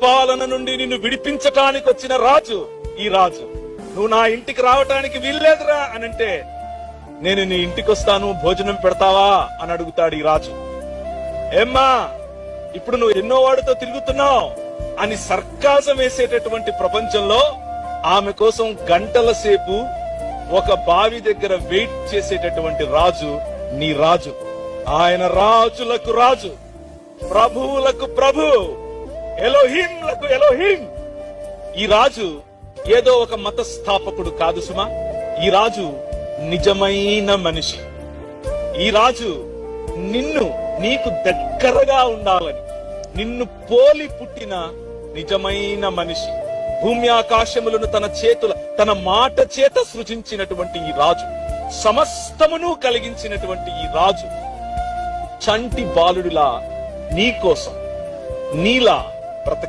పరిపాలన నుండి నిన్ను విడిపించటానికి వచ్చిన రాజు ఈ రాజు. నువ్వు నా ఇంటికి రావటానికి వీల్లేదురా అని అంటే, నేను నీ ఇంటికి వస్తాను, భోజనం పెడతావా అని అడుగుతాడు ఈ రాజు. ఏమ్మా, ఇప్పుడు నువ్వు ఎన్నో వాడితో తిరుగుతున్నావు అని సర్కాసం వేసేటటువంటి ప్రపంచంలో ఆమె కోసం గంటల సేపు ఒక బావి దగ్గర వెయిట్ చేసేటటువంటి రాజు నీ రాజు. ఆయన రాజులకు రాజు, ప్రభువులకు ప్రభు, ఎలోహింలకు ఎలోహిం. ఈ రాజు ఏదో ఒక మత స్థాపకుడు కాదు సుమా. ఈ రాజు నిజమైన మనిషి. ఈ రాజు నీకు దగ్గరగా ఉండాలని నిన్ను పోలి పుట్టిన నిజమైన మనిషి. భూమి ఆకాశములను తన మాట చేత సృజించినటువంటి ఈ రాజు, సమస్తమును కలిగించినటువంటి ఈ రాజు చంటి బాలుడిలా నీ కోసం, నీలా